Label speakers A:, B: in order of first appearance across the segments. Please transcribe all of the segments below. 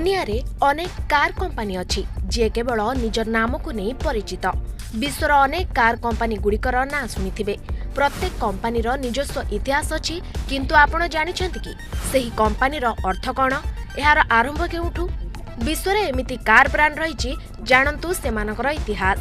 A: दुनिया रे अनेक कार कंपनी अछि जे केवल निज नाम को नहीं परिचित। विश्वर अनेक कार कंपनी गुड़िकर ना शुणिथिबे। प्रत्येक कंपनी रो निजस्व इतिहास अछि, किंतु आपण जानिछन्ति कि सेही कंपनी रो अर्थ कोन, एहार आरंभ केउठु? विश्व रे एमिति कार ब्रांड रहिछि, जानन्तु सेमानकर इतिहास।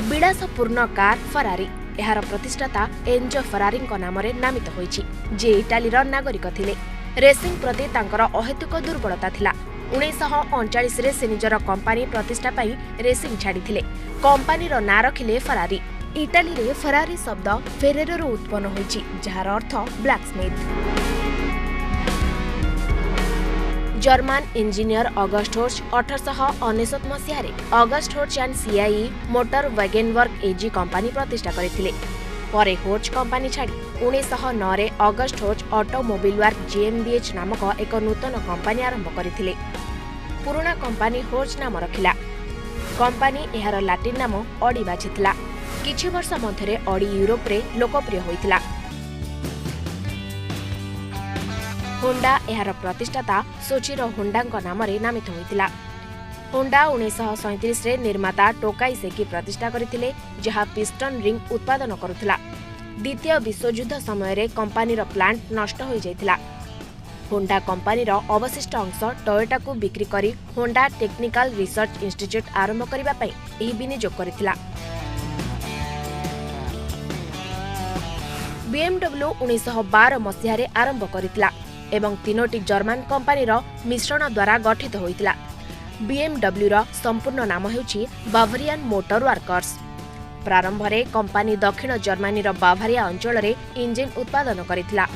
A: विलासपूर्ण कार फरारी एहार प्रतिष्ठाता एंजो फरारी नाम नामित होइछि, जे इटालीर नागरिक थिले। रेसिंग प्रति तांकर अहेतुक दुर्बलता थिला। 1939 रे से निजर कंपनी प्रतिष्ठा पई रेसिंग छाड़िथिले। कंपनीर ना रखिले फरारी। इटाली रे फरारी शब्द फेरेरो उत्पन्न होइछि, जहार अर्थ blacksmith. German engineer August Horch 1899 मसीह अगस्ट होर्च एंड सीआई मोटर वैगनवर्क एजी कंपनी प्रतिष्ठा करथिले। परे होर्च कंपनी छाड़ी 1909 रे अगस्ट होर्च ऑटोमोबाइल वर्क जीएमबीएच नामक एक नूतन कंपनी आरंभ करथिले। पुराना कंपनी होर्च नाम रखिला। कंपनी एहार लाटिन नाम ऑडी बाछिथिला। किछि वर्ष मध्यरे ऑडी यूरोप रे लोकप्रिय होइथिला। होंडा एहार प्रतिष्ठाता सोचिरो होंडा नाम नामित होइतिला। होंडा 1937 रे निर्माता टोकाई सेकी प्रतिष्ठा करथिले, जहा पिस्टन रिंग उत्पादन करुथिला। द्वितीय विश्वयुद्ध समय रे कंपनीर प्लांट नष्ट होई जाइतिला। होंडा कंपनीर अवशिष्ट अंश टोयोटा को बिक्री करी होंडा टेक्निकल रिसर्च इंस्टीट्यूट आरंभ करिबा पई एही विनियोग करथिला। BMW 1912 मसीह रे आरंभ करथिला एवं तीनोटी जर्मन कंपनीर मिश्रण द्वारा गठित होइतिला। BMW रो संपूर्ण नाम हेउछि बावरियन मोटर वर्कर्स। प्रारंभ रे कंपनी दक्षिण जर्मनी रो बावरिया अंचल रे इंजिन उत्पादन करितिला।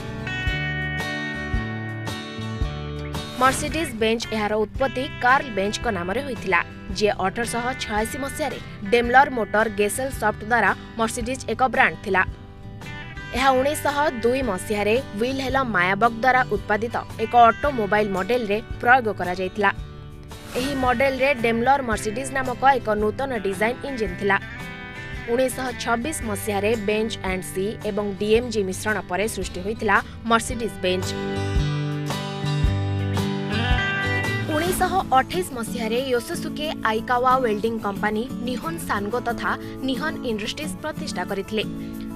A: मर्सिडीज बेंच एहार उत्पत्ति कार्ल बेंच को नाम रे होइतिला, जे 1886 मसीह रे डेमलर मोटर गेसेल सॉफ्ट द्वारा मर्सिडीज एक ब्रांड थिला। यह 1902 मसीह रे विलहेलम मायाबर्ग द्वारा उत्पादित एक ऑटोमोबाइल मॉडल रे प्रयोग करा जायतिला। एही मॉडल रे डेमलर मर्सिडीज नामक एक नूतन डिजाइन इंजिन थिला। 1926 मसीह रे बेंच एंड सी एवं डीएमजी मिश्रण परे सृष्टि होइतिला मर्सिडीज बेंच। 1928 मसीह रे योसुसुके आइकावा वेल्डिंग कंपनी निहोन सानगो तथा निहोन इंडस्ट्रीज प्रतिष्ठा करथिले।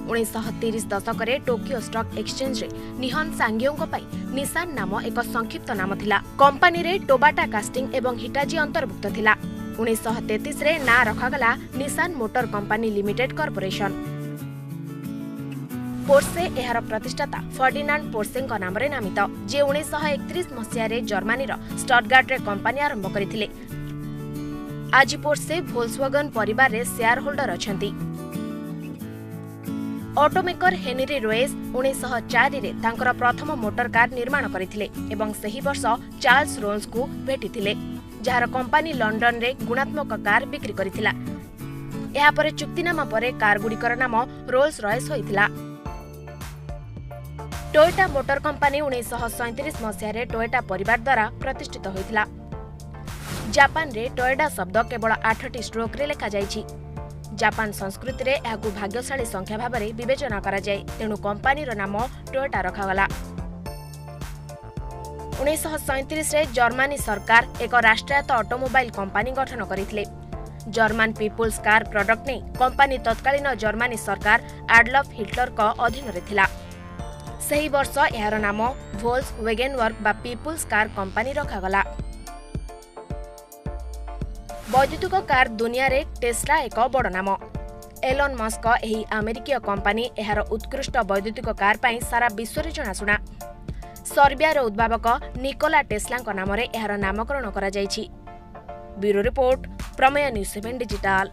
A: 1930 दशक रे टोकियो स्टॉक एक्सचेंज रे निहोन सांग्योंग पई निसान नाम एक संक्षिप्त नाम थिला। कंपनी रे टोबाटा कास्टिंग एवं हिटाजी अंतर्भुक्त थिला। 1933 रे ना रखागला Nissan motor company limited corporation. Porsche एहार प्रतिष्ठाता फर्डिनांड पोर्से नाम रे नामित, जे 1931 मसीह रे जर्मनी रो स्टटगार्ट रे कंपनी आरंभ करथिले। आज पोर्से वोल्क्सवागन परिवार रे शेयर होल्डर अछंती। ऑटोमेकर हेनरी रोएस 1904 रे तांकर प्रथम मोटर कार निर्माण करथिले एवं सही वर्ष चार्ल्स रोन्स को भेटिथिले, जहार कंपनी लंडन रे गुणात्मक कार बिक्री करथिला। एहा परे चुक्तिनामा परे कार गुडीकर नाम रोल्स रॉयस होइथिला। टोयोटा मोटर कंपनी 1937 मसीह रे टोयोटा परिवार द्वारा प्रतिष्ठित होइथिला। जापान रे टोयोटा शब्द केवल 8टी स्ट्रोक रे लेखा जाइछि। जापान संस्कृति रे एहाकु भाग्यशाली संख्या भाव में विवेचना करा जाय, तेणु कंपनीर नाम टोयोटा रखागला। 1937 रे जर्मनी सरकार एक राष्ट्रायत्त ऑटोमोबाइल कंपनी गठन करथिले। जर्मन पीपुल्स कार प्रोडक्ट ने कंपनी तत्कालीन जर्मनी सरकार एडल्फ हिटलर का अधीन रे थिला। सही वर्ष एहार नाम वोल्क्स वैगनवर्क बा पीपुल्स कार कंपनी रखागला। वैद्युतिक कार दुनिया रे टेस्ला एक बड़ नाम। एलन मस्क एही अमेरिकीय कंपनी एहार उत्कृष्ट वैद्युतिक कार पई सारा विश्व रे जनाशुना। सर्बिया रो उद्भावक निकोला टेस्ला नाम रे एहार नामकरण करा जायछि। ब्यूरो रिपोर्ट प्रमेय न्यूज 7 डिजिटल।